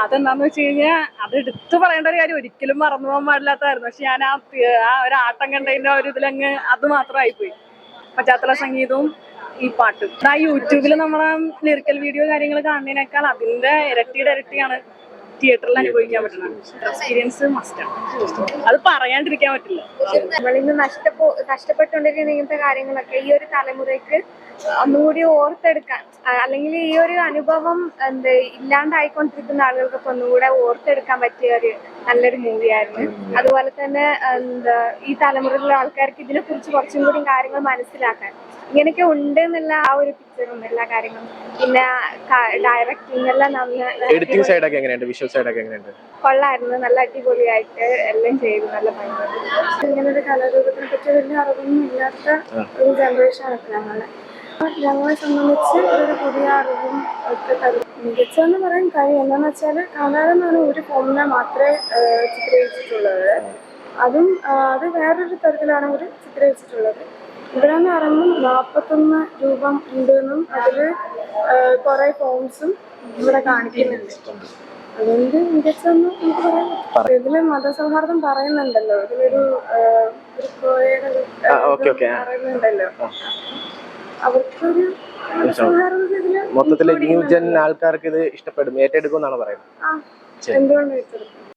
അതെന്താന്ന് വെച്ച് കഴിഞ്ഞാൽ അത് എടുത്തു പറയേണ്ട ഒരു കാര്യം, ഒരിക്കലും മറന്നു പോകാൻ പാടില്ലാത്തതായിരുന്നു. പക്ഷെ ഞാൻ ആ ഒരു ആട്ടം കണ്ടതിന്റെ ഒരു ഇതിലങ്ങ് അത് മാത്രമായിപ്പോയി. പശ്ചാത്തല സംഗീതവും ഈ പാട്ടും. ആ യൂട്യൂബിൽ നമ്മളെ ലിറിക്കൽ വീഡിയോ കാര്യങ്ങൾ കാണുന്നതിനേക്കാൾ അതിന്റെ ഇരട്ടിയുടെ ഇരട്ടിയാണ് തിയേറ്ററിൽ അനുഭവിക്കാൻ പറ്റുന്നത്. എക്സ്പീരിയൻസ് മസ്റ്റാണ്, അത് പറയാണ്ടിരിക്കാൻ പറ്റില്ല. നമ്മളിന്ന് നഷ്ടപ്പെട്ടുകൊണ്ടിരിക്കുന്ന ഇങ്ങനത്തെ കാര്യങ്ങളൊക്കെ ഈ ഒരു തലമുറയ്ക്ക് ഒന്നുകൂടി ഓർത്തെടുക്കാൻ, അല്ലെങ്കിൽ ഈ ഒരു അനുഭവം ഇല്ലാണ്ടായിക്കൊണ്ടിരിക്കുന്ന ആളുകൾക്കൊക്കെ ഒന്നുകൂടെ ഓർത്തെടുക്കാൻ പറ്റിയ ഒരു നല്ലൊരു മൂവിയായിരുന്നു. അതുപോലെ തന്നെ ഈ തലമുറയിലുള്ള ആൾക്കാർക്ക് ഇതിനെ കുറിച്ച് കുറച്ചും കൂടി കാര്യങ്ങൾ മനസ്സിലാക്കാൻ, ഇങ്ങനെയൊക്കെ ഉണ്ട് എന്നുള്ള ആ ഒരു പിക്ചറും എല്ലാ കാര്യങ്ങളും, പിന്നെ ഡയറക്ടിങ് എല്ലാം കൊള്ളായിരുന്നു. നല്ല അടിപൊളിയായിട്ട് എല്ലാം ചെയ്തു, നല്ല ഭംഗി. ഇങ്ങനൊരു കലാരൂപത്തിനെ പറ്റി വലിയ അറിവൊന്നും ഇല്ലാത്ത ഒരു ജനറേഷനൊക്കെ ഞങ്ങളെ സംബന്ധിച്ച് ഇതൊരു പുതിയ അറിവും ഒക്കെ തരും. മികച്ചെന്ന് പറയാൻ കാര്യം എന്താണെന്ന് വെച്ചാൽ, കാണാനെന്നാണ് ഒരു ഫോമിനെ മാത്രമേ ചിത്രീകരിച്ചിട്ടുള്ളത്. അത് വേറൊരു തരത്തിലാണ് അവർ ചിത്രീകരിച്ചിട്ടുള്ളത്. ഇവിടെ എന്ന് പറയുമ്പോൾ 41 രൂപം ഉണ്ടെന്നും അതിൽ കുറേ ഫോംസും ഇവിടെ കാണിക്കുന്നുണ്ട്. അതുകൊണ്ട് മികച്ചെന്ന് നമുക്ക് പറയാൻ പറ്റും. ഇതില് മതസൗഹാർദ്ദം പറയുന്നുണ്ടല്ലോ, ഇതിലൊരു പറയുന്നുണ്ടല്ലോ, അവർക്കൊരു മൊത്തത്തില് ന്യൂ ജൻ ആൾക്കാർക്ക് ഇത് ഇഷ്ടപ്പെടും, ഏറ്റെടുക്കും എന്നാണ് പറയുന്നത്. എന്തുകൊണ്ട്